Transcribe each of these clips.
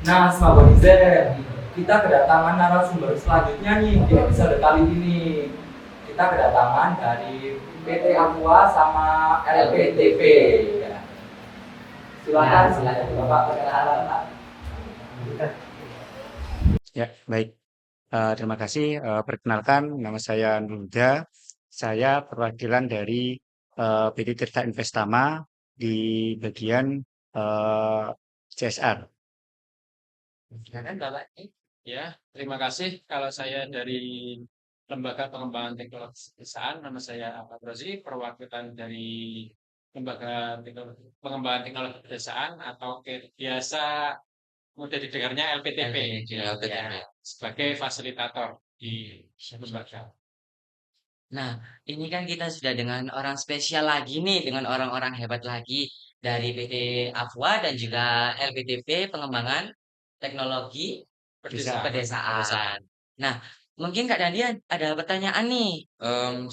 Nah, Smabonizer, kita kedatangan narasumber selanjutnya nih di episode kali ini. Kita kedatangan dari PT Aqua sama LPTP. Ya. Silakan, silakan Bapak perkenalan Pak. Ya, baik. Terima kasih. Perkenalkan, nama saya Nurda. Saya perwakilan dari PT Tirta Investama di bagian eh, CSR. Silakan Bapak. Ya, terima kasih. Kalau saya dari Lembaga Pengembangan Teknologi Pedesaan, nama saya Ahmad Rozi, perwakilan dari Pengembangan Teknologi Pedesaan atau biasa mudah didengarnya LPTP, LPTP. ya, sebagai fasilitator di lembaga. Nah, ini kan kita sudah dengan orang spesial lagi nih, dengan orang-orang hebat lagi dari PT Afwa dan juga LPTP Pengembangan Teknologi Pedesaan. Nah, mungkin Kak Dandian ada pertanyaan nih.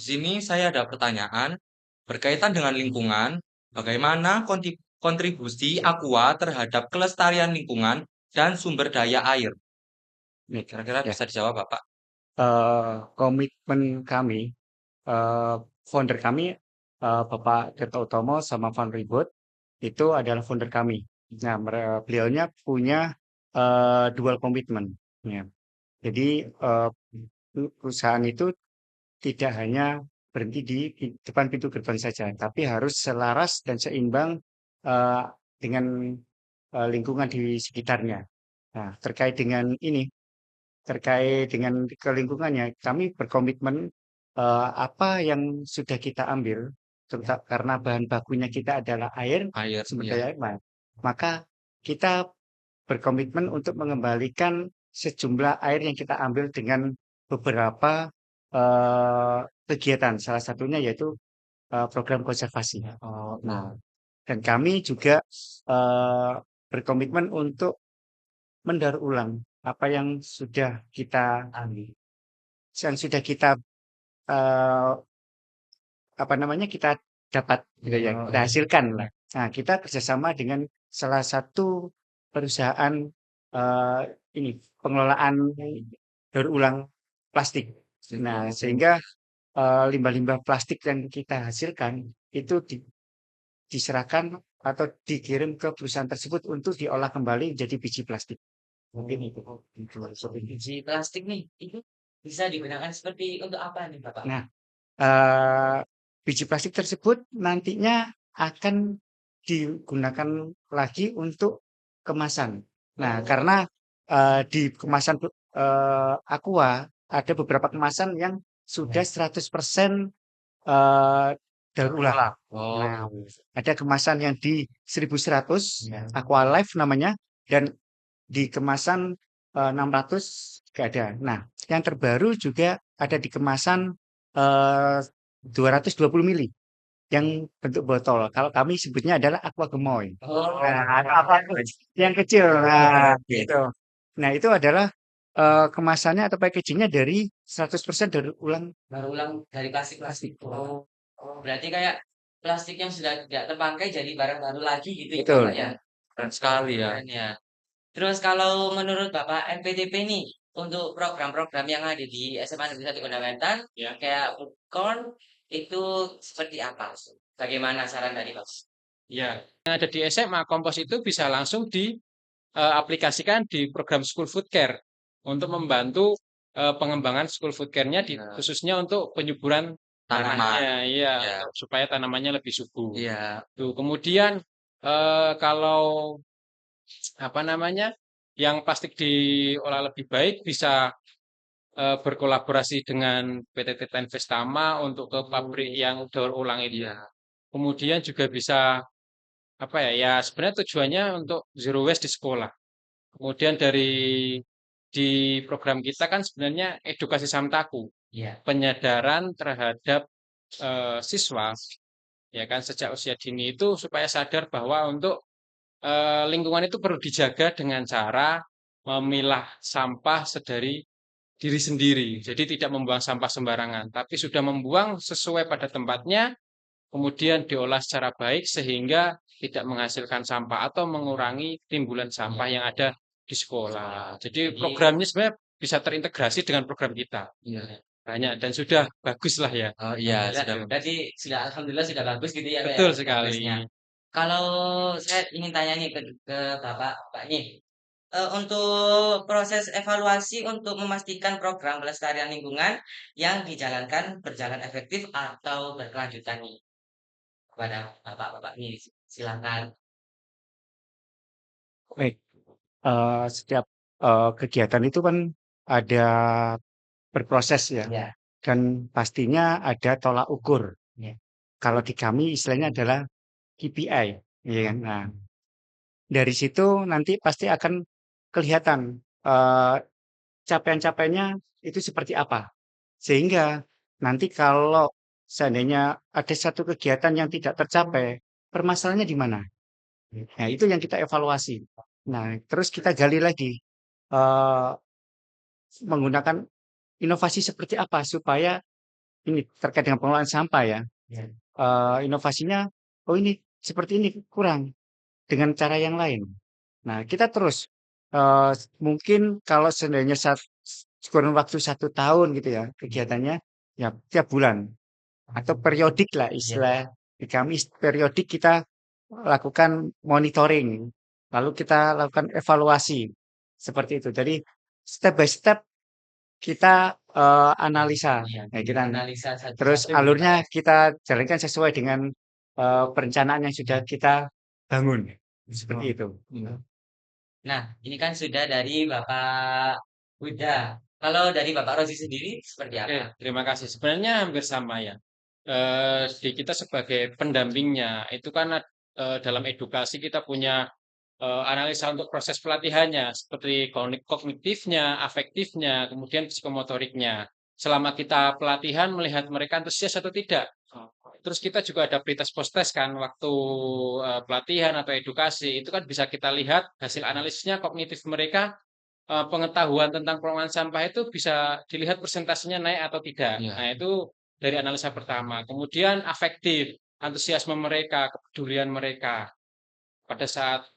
Sini saya ada pertanyaan berkaitan dengan lingkungan. Bagaimana kontribusi Aqua terhadap kelestarian lingkungan dan sumber daya air? Nih, Kira-kira ya, bisa dijawab, Bapak? komitmen kami, founder kami, Bapak Tirta Utomo sama Van Ribot, itu adalah founder kami. Nah, beliaunya punya dual komitmen. Ya. Jadi perusahaan itu tidak hanya berhenti di depan pintu gerbang saja, tapi harus selaras dan seimbang eh, dengan lingkungan di sekitarnya. Nah, terkait dengan kelingkungannya, kami berkomitmen apa yang sudah kita ambil, terutama karena bahan bakunya kita adalah air, Air, sumber ya. daya air, maka kita berkomitmen untuk mengembalikan sejumlah air yang kita ambil dengan beberapa kegiatan. Salah satunya yaitu program konservasi. Nah, dan kami juga eh, berkomitmen untuk mendaur ulang apa yang sudah kita ambil, yang sudah kita eh, apa namanya kita dapat gitu ya, kita hasilkan lah. Nah, kita kerjasama dengan salah satu perusahaan eh, ini pengelolaan daur ulang plastik. Nah, sehingga limbah-limbah plastik yang kita hasilkan itu diserahkan atau dikirim ke perusahaan tersebut untuk diolah kembali menjadi biji plastik. Mungkin itu. Biji plastik nih, itu bisa digunakan seperti untuk apa nih, Bapak? Nah, biji plastik tersebut nantinya akan digunakan lagi untuk kemasan. Nah, karena di kemasan Aqua ada beberapa kemasan yang sudah 100% eh, daur ulang. Nah, ada kemasan yang di 1100 Aqua Life namanya dan di kemasan 600 gak ada. Nah, yang terbaru juga ada di kemasan 220 mili yang bentuk botol. Kalau kami sebutnya adalah aqua gemoy. Nah, apa yang kecil. Nah, gitu. Nah, itu adalah kemasannya atau packagingnya dari 100% dari ulang Baru ulang dari plastik-plastik. Berarti kayak plastik yang sudah tidak terpakai jadi barang baru lagi gitu ya, betul. Bapak ya? Keren sekali ya. Keren ya. Terus kalau menurut Bapak NPTP nih, untuk program-program yang ada di SMA Negeri 1 Kundamentan, Ya. kayak Foodcorn, itu seperti apa? Bagaimana saran dari Mas? Ya, yang ada di SMA Kompos itu bisa langsung diaplikasikan di program School Food Care untuk membantu pengembangan School Food Care-nya khususnya untuk penyuburan Tanaman. tanahnya, iya, Ya. supaya tanamannya lebih subur. Iya. Tuh, kemudian kalau apa namanya, yang plastik diolah lebih baik bisa berkolaborasi dengan PT Tirta Investama untuk ke pabrik yang daur ulang itu. Iya. Kemudian juga bisa apa ya? Ya sebenarnya tujuannya untuk zero waste di sekolah. Kemudian di program kita kan sebenarnya edukasi samtaku, Iya. penyadaran terhadap siswa, ya kan sejak usia dini itu supaya sadar bahwa untuk lingkungan itu perlu dijaga dengan cara memilah sampah sedari diri sendiri. Jadi tidak membuang sampah sembarangan, tapi sudah membuang sesuai pada tempatnya, kemudian diolah secara baik sehingga tidak menghasilkan sampah atau mengurangi timbulan sampah yang ada di sekolah. Jadi Jadi programnya sebenarnya bisa terintegrasi dengan program kita. Iya. Banyak dan sudah bagus lah ya. Oh iya, alhamdulillah sudah. berarti sudah alhamdulillah sudah bagus gitu ya, Pak, ya, Betul sekali. progresnya. Kalau saya ingin tanya nih ke Bapak nih, untuk proses evaluasi untuk memastikan program pelestarian lingkungan yang dijalankan berjalan efektif atau berkelanjutan nih, kepada Bapak-bapak nih, silakan. Baik, setiap kegiatan itu kan ada berproses ya, Ya, dan pastinya ada tolak ukur. ya, Kalau di kami istilahnya adalah KPI, ya kan. Nah, dari situ nanti pasti akan kelihatan capaian-capaiannya itu seperti apa. Sehingga nanti kalau seandainya ada satu kegiatan yang tidak tercapai, permasalahannya di mana? Nah, itu yang kita evaluasi. Nah, terus kita gali lagi eh, menggunakan inovasi seperti apa supaya ini terkait dengan pengelolaan sampah ya. ya, Inovasinya, oh ini seperti ini kurang dengan cara yang lain. Nah, kita terus mungkin kalau seandainya kurun waktu 1 tahun gitu ya kegiatannya, ya tiap bulan atau periodik lah ya, istilah di kami periodik kita lakukan monitoring, lalu kita lakukan evaluasi seperti itu. Jadi step by step kita analisa, ya. nah, kita Analisa terus satu-satu gitu, Pak, ya. alurnya kita jalankan sesuai dengan perencanaan yang sudah kita bangun seperti itu. Nah, ini kan sudah dari Bapak Huda. Kalau dari Bapak Rozi sendiri seperti Oke, apa? terima kasih. Sebenarnya hampir sama ya. Di kita sebagai pendampingnya itu kan dalam edukasi kita punya analisa untuk proses pelatihannya seperti kognitifnya, afektifnya, kemudian psikomotoriknya. Selama kita pelatihan melihat mereka antusias atau tidak. Terus kita juga ada pretest post-test kan waktu pelatihan atau edukasi itu kan bisa kita lihat hasil analisisnya kognitif mereka pengetahuan tentang pengelolaan sampah itu bisa dilihat persentasenya naik atau tidak. Iya. Nah, itu dari analisa pertama. Kemudian afektif, antusiasme mereka, kepedulian mereka pada saat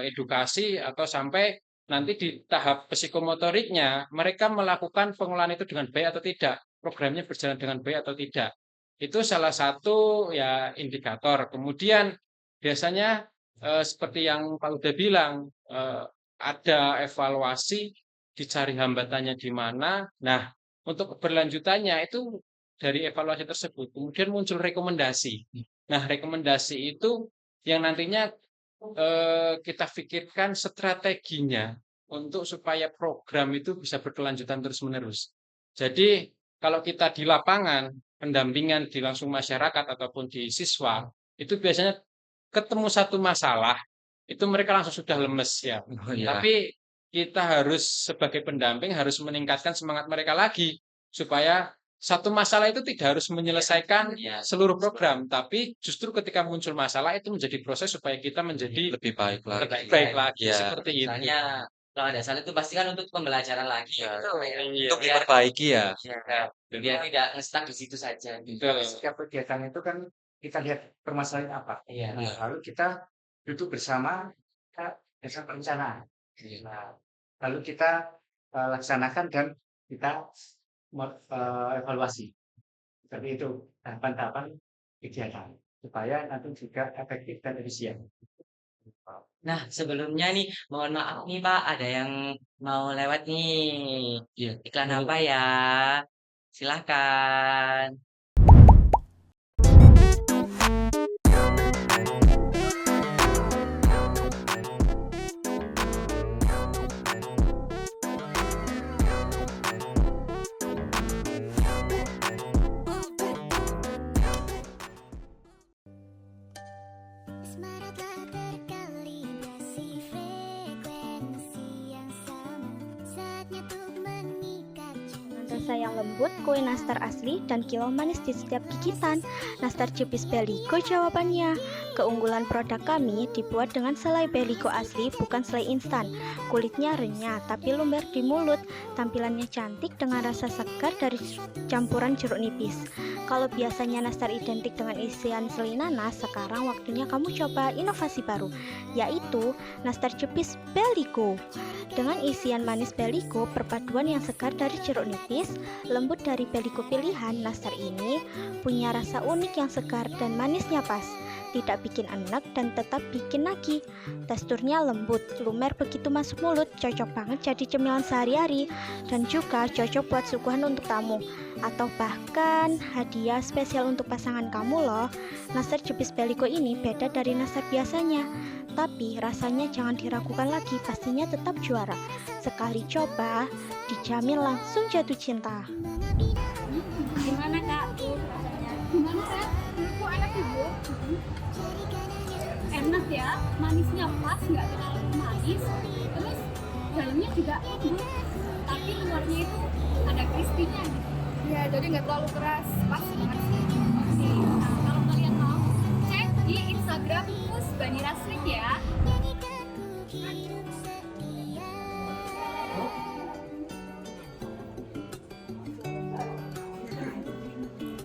edukasi atau sampai nanti di tahap psikomotoriknya mereka melakukan pengelolaan itu dengan baik atau tidak, programnya berjalan dengan baik atau tidak. Itu salah satu ya indikator. Kemudian biasanya seperti yang Pak Uda bilang, ada evaluasi, dicari hambatannya di mana. Nah, untuk keberlanjutannya itu dari evaluasi tersebut kemudian muncul rekomendasi. Nah, rekomendasi itu yang nantinya kita pikirkan strateginya untuk supaya program itu bisa berkelanjutan terus-menerus. Jadi, kalau kita di lapangan, pendampingan di langsung masyarakat ataupun di siswa, itu biasanya ketemu satu masalah, itu mereka langsung sudah lemes ya. Oh iya. Tapi kita harus sebagai pendamping harus meningkatkan semangat mereka lagi supaya satu masalah itu tidak harus menyelesaikan Ya, seluruh program, tapi justru ketika muncul masalah itu menjadi proses supaya kita menjadi Lebih baik lagi. lebih baik lagi Ya. seperti itu. misalnya kalau ada salah itu pasti kan untuk pembelajaran lagi Ya. gitu, Pak, ya. Iya, Untuk diperbaiki ya. Ya, biar tidak nge-stuck di situ saja gitu. betul. Setiap kegiatan itu kan kita lihat permasalahan apa. Iya. Nah, lalu kita duduk bersama, kita biasa perencanaan. Nah, lalu kita laksanakan dan kita evaluasi. Seperti itu tahapan-tahapan kegiatan supaya nanti juga efektif dan efisien. Nah, sebelumnya nih, mohon maaf nih Pak, ada yang mau lewat nih. Iya. Iklan apa ya? Silahkan. Asmara telah terkalibrasi frekuensi yang sama. Saatnya untuk mengikat janji. Rasa yang lembut, kue nastar asli, dan kilau manis di setiap gigitan. Nastar Cipis Beligo jawabannya. Keunggulan produk kami dibuat dengan selai Beligo asli, bukan selai instan. Kulitnya renyah tapi lumer di mulut. Tampilannya cantik dengan rasa segar dari campuran jeruk nipis. Kalau biasanya nastar identik dengan isian selai nanas, sekarang waktunya kamu coba inovasi baru, yaitu nastar cepis Beligo. Dengan isian manis Beligo, perpaduan yang segar dari jeruk nipis, lembut dari Beligo pilihan, nastar ini punya rasa unik yang segar dan manisnya pas. Tidak bikin enak dan tetap bikin nagih. Teksturnya lembut, lumer begitu masuk mulut, cocok banget jadi cemilan sehari-hari dan juga cocok buat suguhan untuk tamu atau bahkan hadiah spesial untuk pasangan kamu loh. Nastar cepis Beligo ini beda dari nastar biasanya, tapi rasanya jangan diragukan lagi, pastinya tetap juara. Sekali coba, dijamin langsung jatuh cinta. Gimana kak tuh rasanya? Gimana kak? Kok enak ibu? Enak ya, manisnya pas, nggak terlalu manis. Terus dalamnya juga lembut, tapi luarnya itu ada crispy-nya gitu. Iya, jadi nggak terlalu keras, pas banget sih. Oke, nah kalau kalian mau cek di Instagram Mus Banira Street ya.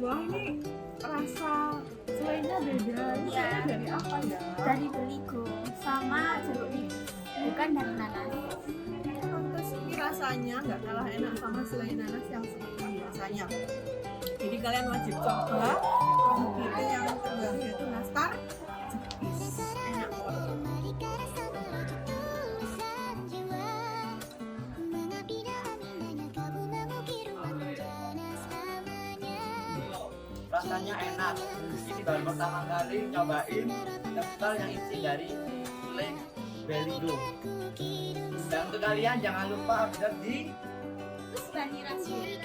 Wah, ini rasa selainya beda. Ini Iya. selainya dari apa ya? Dari Beligo sama jeruk nipis, bukan dari nanas. Terus ini rasanya nggak kalah enak sama selai nanas yang seperti biasanya. Jadi kalian wajib coba. Itu yang terbaru yaitu nastar cepis. Enak banget. Rasanya enak. Ini baru pertama kali nyobain tekstil yang isi dari selai Beligo. Dan untuk kalian jangan lupa update di Mus Banira Street.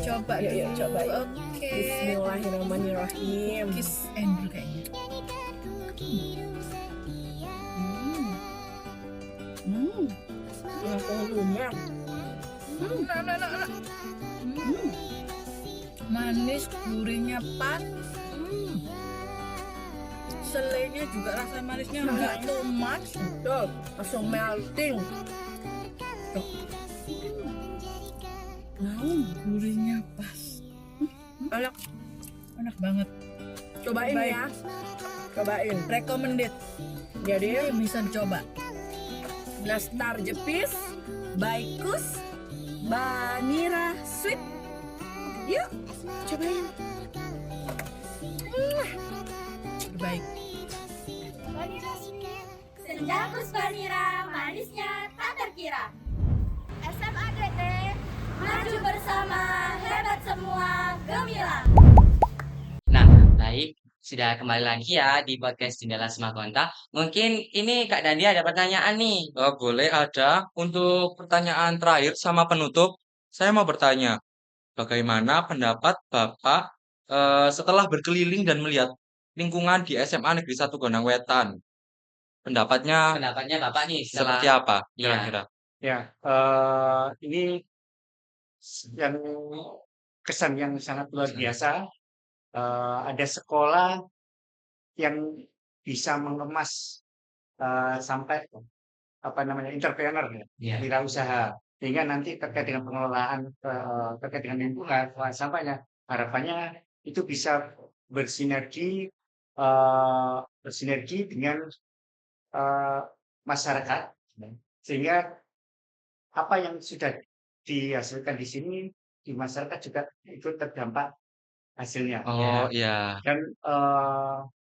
Coba yuk coba yuk. Oke. Bismillahirrahmanirrahim. Kiss Andrew kayaknya. Manis, gurihnya pas. Selainya juga rasa manisnya nggak too much. Tuh, langsung melting. Tuh. Gurihnya pas. Enak, enak banget. Cobain ya. Cobain. Recommended. Jadi bisa dicoba. Nastar Jepis, Baikus, Banira Sweet. Yuk, cobain. Terbaik. Banira Street. Senja Mus Banira, manisnya tak terkira. SMA DT, maju bersama, hebat semua, gemilang. Nah, baik. Sudah kembali lagi ya di podcast Jendela Semakonta. Mungkin ini Kak Dandi ada pertanyaan nih. Boleh ada. Untuk pertanyaan terakhir sama penutup, saya mau bertanya, bagaimana pendapat Bapak setelah berkeliling dan melihat lingkungan di SMA Negeri 1 Gondang Wetan? Pendapatnya Pendapatnya Bapak nih seperti setelah apa Iya. kira-kira? Ya, ini yang kesan yang sangat luar biasa. Ada sekolah yang bisa mengemas sampai apa namanya entrepreneur ya, Iya. wirausaha, sehingga nanti terkait dengan pengelolaan terkait dengan lingkungan sampahnya, harapannya itu bisa bersinergi dengan masyarakat, sehingga apa yang sudah dihasilkan di sini di masyarakat juga ikut terdampak hasilnya. Oh iya. Dan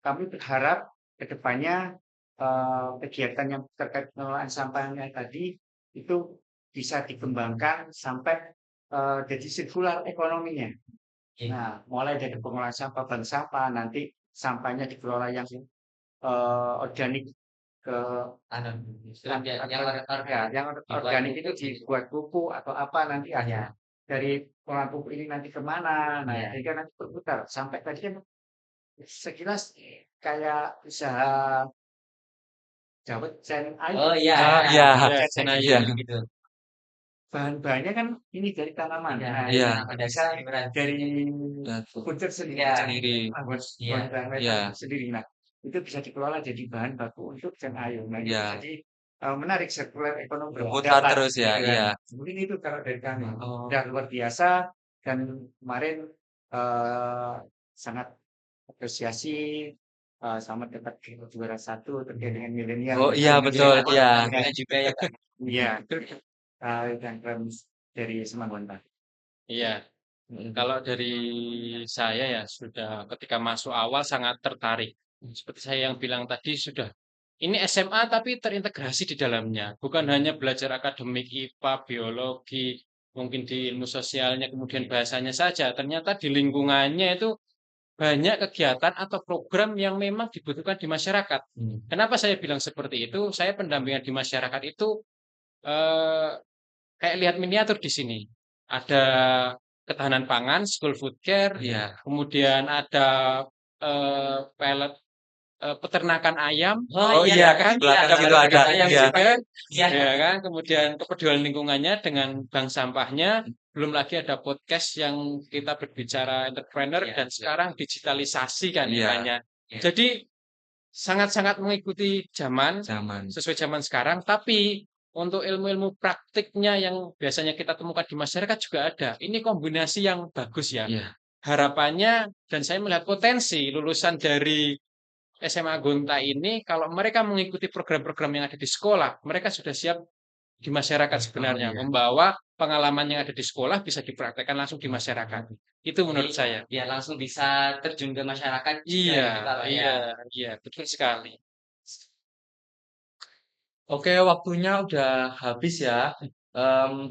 kami berharap ke depannya kegiatan yang terkait pengelolaan sampahnya tadi itu bisa dikembangkan sampai jadi sirkular ekonominya. Oke. Nah, mulai dari pengelolaan sampah, bank sampah, nanti sampahnya dikelola yang organik ke Anu, yang dibuat organik itu pupuk. dibuat pupuk atau apa nanti Iya. ada dari pengolahan pupuk ini nanti kemana, nah Iya. sehingga nanti berputar sampai tadi kan sekilas kayak usaha Dawet Sen Ayu. Oh iya. Iya, Sen Ayu. iya. Gitu. Bahan-bahannya kan ini dari tanaman. Iya. Nah, Iya. ini bisa dari pucuk sendiri. Iya. Sendiri. Buat Iya. bahan Iya. sendiri. Nah, itu bisa dikelola jadi bahan baku untuk Sen Ayu. Nah, itu Iya. jadi menarik sirkular ekonomi. Berputar Dapat, terus ya, gitu kan. iya. Mungkin itu kalau dari kami. Oh. Udah luar biasa dan kemarin eh, sangat apresiasi sama dapat juara satu terkait dengan milenial. Oh iya betul, iya. Alhamdulillah juga ya Kak. Iya, itu yang keren dari Semagonta. Iya, Mm. kalau dari saya ya sudah ketika masuk awal sangat tertarik. Seperti saya yang bilang tadi sudah ini SMA tapi terintegrasi di dalamnya. Bukan hanya belajar akademik IPA, biologi, mungkin di ilmu sosialnya, kemudian bahasanya saja. Ternyata di lingkungannya itu banyak kegiatan atau program yang memang dibutuhkan di masyarakat. Kenapa saya bilang seperti itu? Saya pendampingan di masyarakat itu eh, kayak lihat miniatur di sini. Ada ketahanan pangan, school food care, Iya. kemudian ada pelet peternakan ayam, Oh iya iya, ya kan? di belakang Ada situ ada. peternakan ayam Iya. juga, Iya. ya kan? Kemudian kepedulian lingkungannya dengan bank sampahnya, belum lagi ada podcast yang kita berbicara entrepreneur Iya, dan sekarang digitalisasi kan Iya. eranya. Iya. Jadi sangat-sangat mengikuti zaman, Zaman. sesuai zaman sekarang, tapi untuk ilmu-ilmu praktiknya yang biasanya kita temukan di masyarakat juga ada. Ini kombinasi yang bagus ya. Iya. Harapannya dan saya melihat potensi lulusan dari SMA Gonta ini kalau mereka mengikuti program-program yang ada di sekolah, mereka sudah siap di masyarakat sebenarnya, iya. membawa pengalaman yang ada di sekolah bisa dipraktekkan langsung di masyarakat. Itu menurut Jadi, saya. biar langsung bisa terjun ke masyarakat juga Iya, gitu Pak ya. iya, betul sekali. Oke, waktunya udah habis ya.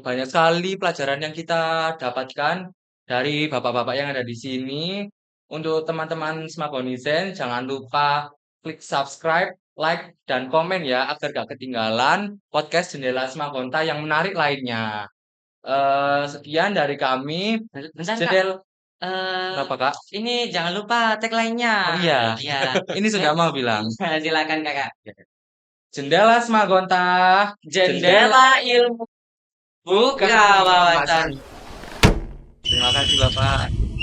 Banyak sekali pelajaran yang kita dapatkan dari bapak-bapak yang ada di sini. Untuk teman-teman Smagonisen, jangan lupa klik subscribe, like, dan komen ya agar gak ketinggalan podcast Jendela Smagonta yang menarik lainnya. Sekian dari kami. Bentar Kak, Jendela, eh, kenapa Kak? ini jangan lupa tagline-nya. Oh iya, Iya, ini sudah mau bilang. silakan Kakak. Jendela Smagonta, Jendela ilmu buka wawasan. Terima kasih Bapak.